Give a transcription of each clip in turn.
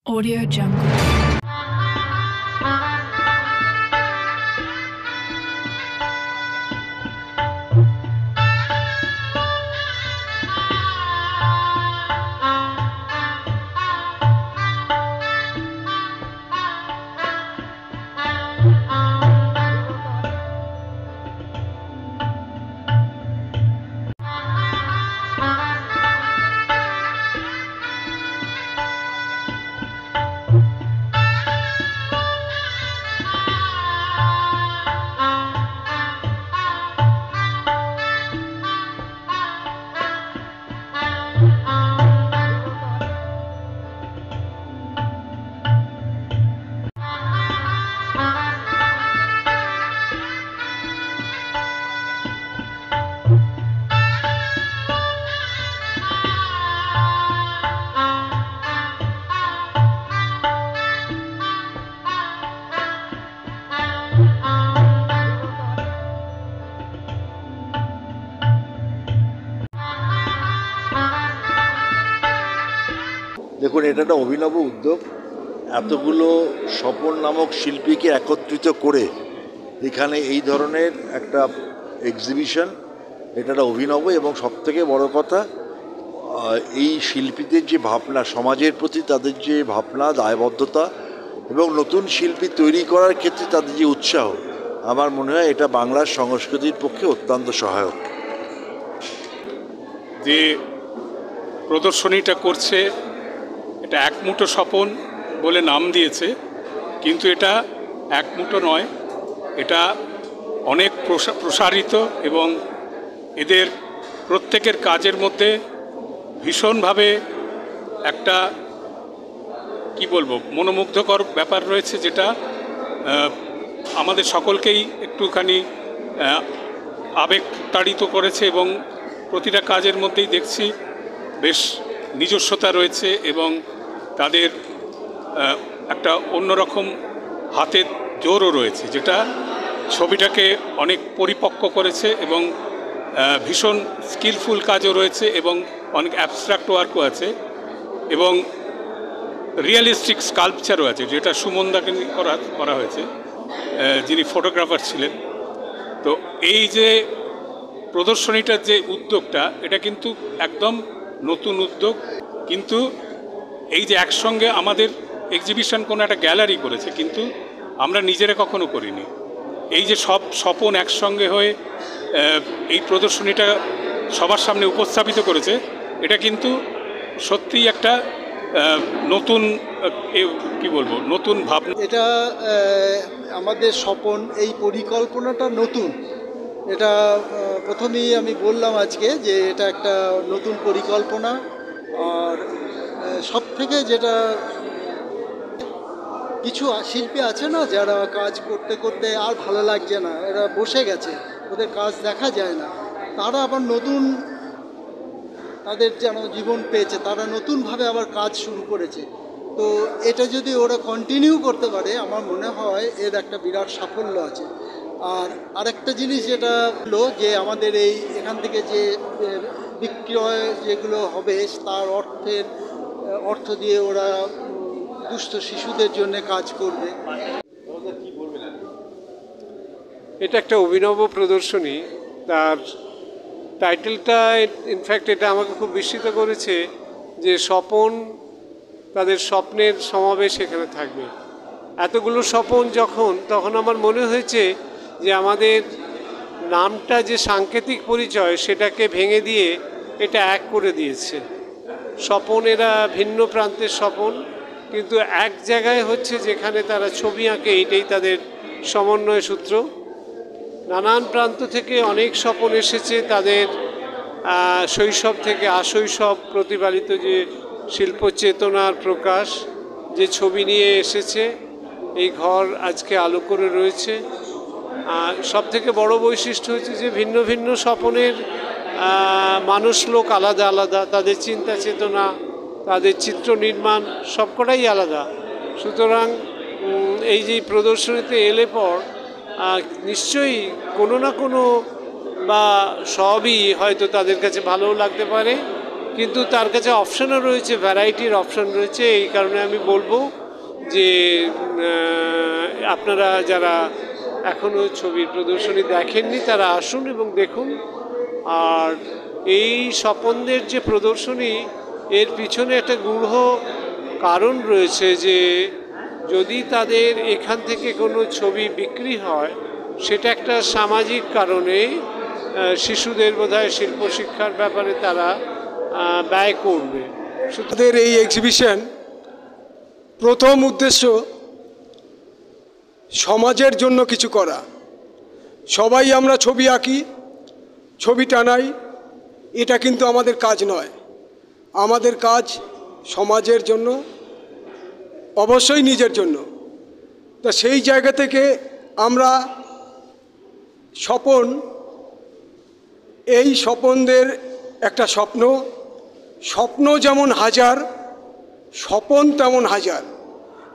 Audio Jungle. দেখুন, এটা একটা অভিনব উদ্যোগ। এতগুলো স্বপন নামক শিল্পীকে একত্রিত করে এখানে এই ধরনের একটা এক্সিবিশন, এটা একটা অভিনব। এবং সবথেকে বড় কথা, এই শিল্পীদের যে ভাবনা, সমাজের প্রতি তাদের যে ভাবনা, দায়বদ্ধতা এবং নতুন শিল্পী তৈরি করার ক্ষেত্রে তাদের যে উৎসাহ, আমার মনে হয় এটা বাংলার সংস্কৃতির পক্ষে অত্যন্ত সহায়ক। যে প্রদর্শনীটা করছে, এটা এক মুঠো স্বপন বলে নাম দিয়েছে, কিন্তু এটা এক মুঠো নয়, এটা অনেক প্রসারিত এবং এদের প্রত্যেকের কাজের মধ্যে ভীষণভাবে একটা কি বলবো মনোমুগ্ধকর ব্যাপার রয়েছে, যেটা আমাদের সকলকেই একটুখানি আবেগতাড়িত করেছে। এবং প্রতিটা কাজের মধ্যেই দেখছি বেশ নিজস্বতা রয়েছে এবং তাদের একটা অন্যরকম হাতের জোরও রয়েছে, যেটা ছবিটাকে অনেক পরিপক্ক করেছে। এবং ভীষণ স্কিলফুল কাজও রয়েছে এবং অনেক অ্যাবস্ট্রাক্ট ওয়ার্কও আছে এবং রিয়েলিস্টিক স্কাল্পচারও আছে, যেটা সুমনদাকে করা হয়েছে, যিনি ফটোগ্রাফার ছিলেন। তো এই যে প্রদর্শনীটার যে উদ্যোগটা, এটা কিন্তু একদম নতুন উদ্যোগ। কিন্তু এই যে একসঙ্গে আমাদের এক্সিবিশন কোনো একটা গ্যালারি করেছে, কিন্তু আমরা নিজেরা কখনো করিনি। এই যে সব স্বপন একসঙ্গে হয়ে এই প্রদর্শনীটা সবার সামনে উপস্থাপিত করেছে, এটা কিন্তু সত্যিই একটা নতুন কি বলবো নতুন ভাবনা। এটা আমাদের স্বপন, এই পরিকল্পনাটা নতুন। এটা প্রথমেই আমি বললাম আজকে যে এটা একটা নতুন পরিকল্পনা। আর সব থেকে যেটা, কিছু শিল্পী আছে না যারা কাজ করতে করতে আর ভালো লাগছে না, এরা বসে গেছে, ওদের কাজ দেখা যায় না, তারা আবার নতুন, তাদের যেন জীবন পেয়েছে, তারা নতুনভাবে আবার কাজ শুরু করেছে। তো এটা যদি ওরা কন্টিনিউ করতে পারে, আমার মনে হয় এর একটা বিরাট সাফল্য আছে। আর আরেকটা জিনিস যেটা হলো যে আমাদের এই এখান থেকে যে বিক্রয় যেগুলো হবে, তার অর্থ দিয়ে ওরা দুস্থ শিশুদের জন্য কাজ করবে। এটা একটা অভিনব প্রদর্শনী। তার টাইটেলটা ইনফ্যাক্ট এটা আমাকে খুব বিস্মিত করেছে যে স্বপন, তাদের স্বপ্নের সমাবেশ এখানে থাকবে। এতগুলো স্বপন তখন আমার মনে হয়েছে যে আমাদের নামটা যে সাংকেতিক পরিচয়, সেটাকে ভেঙে দিয়ে এটা এক করে দিয়েছে। স্বপন, এরা ভিন্ন প্রান্তের স্বপন, কিন্তু এক জায়গায় হচ্ছে যেখানে তারা ছবি আঁকে, এটাই তাদের সমন্বয় সূত্র। নানান প্রান্ত থেকে অনেক স্বপন এসেছে, তাদের শৈশব থেকে আশৈশব প্রতিপালিত যে শিল্প চেতনার প্রকাশ, যে ছবি নিয়ে এসেছে। এই ঘর আজকে আলো করে রয়েছে। সব থেকে বড় বৈশিষ্ট্য হচ্ছে যে ভিন্ন ভিন্ন স্বপনের মানুষ লোক আলাদা আলাদা, তাদের চিন্তা চেতনা, তাদের চিত্র নির্মাণ সবকটাই আলাদা। সুতরাং এই যে প্রদর্শনীতে এলে পর নিশ্চয়ই কোনো না কোনো বা সবই হয়তো তাদের কাছে ভালোও লাগতে পারে, কিন্তু তার কাছে অপশানও রয়েছে, ভ্যারাইটির অপশান রয়েছে। এই কারণে আমি বলবো যে আপনারা যারা এখনও ছবির প্রদর্শনী দেখেননি তারা আসুন এবং দেখুন। আর এই স্বপনদের যে প্রদর্শনী, এর পিছনে একটা গূঢ় কারণ রয়েছে যে যদি তাদের এখান থেকে কোনো ছবি বিক্রি হয়, সেটা একটা সামাজিক কারণে শিশুদের বোধহয় শিল্প শিক্ষার ব্যাপারে তারা ব্যয় করবে। তাদের এই এক্সিবিশন প্রথম উদ্দেশ্য সমাজের জন্য কিছু করা। সবাই আমরা ছবি আঁকি, ছবি টানাই, এটা কিন্তু আমাদের কাজ নয়। আমাদের কাজ সমাজের জন্য, অবশ্যই নিজের জন্য। তা সেই জায়গা থেকে আমরা স্বপন, এই স্বপনদের একটা স্বপ্ন, স্বপ্ন যেমন হাজার, স্বপন তেমন হাজার।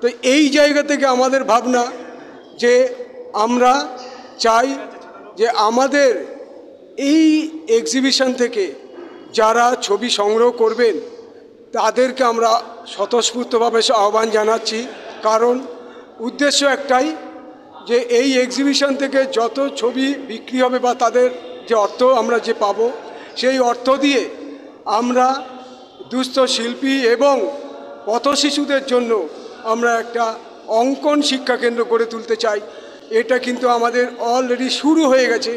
তো এই জায়গা থেকে আমাদের ভাবনা যে আমরা চাই যে আমাদের এই এক্সিবিশন থেকে যারা ছবি সংগ্রহ করবেন তাদেরকে আমরা স্বতঃস্ফূর্তভাবে আহ্বান জানাচ্ছি। কারণ উদ্দেশ্য একটাই, যে এই এক্সিবিশন থেকে যত ছবি বিক্রি হবে বা তাদের যে অর্থ আমরা যে পাবো, সেই অর্থ দিয়ে আমরা দুস্থ শিল্পী এবং পথ শিশুদের জন্য আমরা একটা অঙ্কন শিক্ষা কেন্দ্র গড়ে তুলতে চাই। এটা কিন্তু আমাদের অলরেডি শুরু হয়ে গেছে।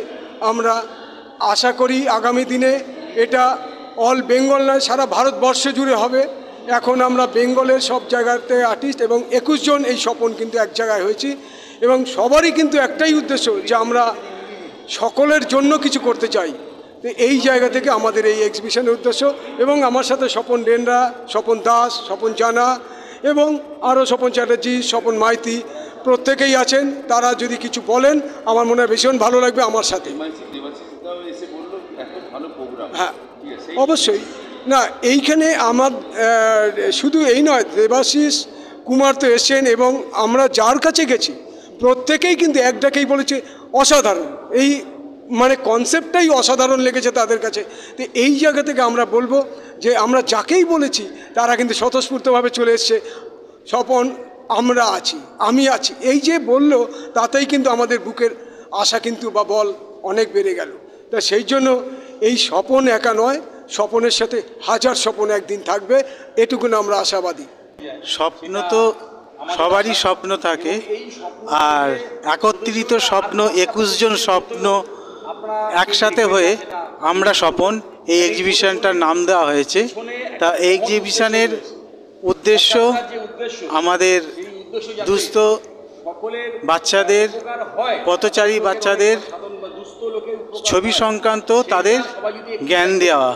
আমরা আশা করি আগামী দিনে এটা অল বেঙ্গল নয়, সারা ভারতবর্ষ জুড়ে হবে। এখন আমরা বেঙ্গলের সব জায়গাতে আর্টিস্ট এবং 21 জন এই স্বপন কিন্তু এক জায়গায় হয়েছি, এবং সবারই কিন্তু একটাই উদ্দেশ্য যে আমরা সকলের জন্য কিছু করতে চাই। তো এই জায়গা থেকে আমাদের এই এক্সিবিশনের উদ্দেশ্য। এবং আমার সাথে স্বপন ডেনরা, স্বপন দাস, স্বপন জানা এবং আরও স্বপন চ্যাটার্জি, স্বপন মাইতি প্রত্যেকেই আছেন। তারা যদি কিছু বলেন আমার মনে হয় ভীষণ ভালো লাগবে আমার সাথে। হ্যাঁ, অবশ্যই। না, এইখানে আমার শুধু এই নয়, দেবাশিস কুমার তো এসছেন এবং আমরা যার কাছে গেছি প্রত্যেকেই কিন্তু এক ডাকেই বলেছে অসাধারণ। এই মানে কনসেপ্টটাই অসাধারণ লেগেছে তাদের কাছে। তো এই জায়গা থেকে আমরা বলবো যে আমরা যাকেই বলেছি তারা কিন্তু স্বতঃস্ফূর্তভাবে চলে এসছে। স্বপন আমরা আছি, আমি আছি, এই যে বলল, তাতেই কিন্তু আমাদের বুকের আশা কিন্তু বা বল অনেক বেড়ে গেল। তা সেই জন্য এই স্বপন একা নয়, স্বপনের সাথে হাজার স্বপন একদিন থাকবে, এটুকুন আমরা আশাবাদী। স্বপ্ন তো সবারই স্বপ্ন থাকে, আর একত্রিত স্বপ্ন, 21 জন স্বপ্ন একসাথে হয়ে আমরা স্বপন, এই এক্সিবিশনটার নাম দেওয়া হয়েছে। তা এই এক্সিবিশনের উদ্দেশ্য আমাদের দুস্থ বাচ্চাদের, পথচারী বাচ্চাদের ছবি সংক্রান্ত তাদের জ্ঞান দেওয়া।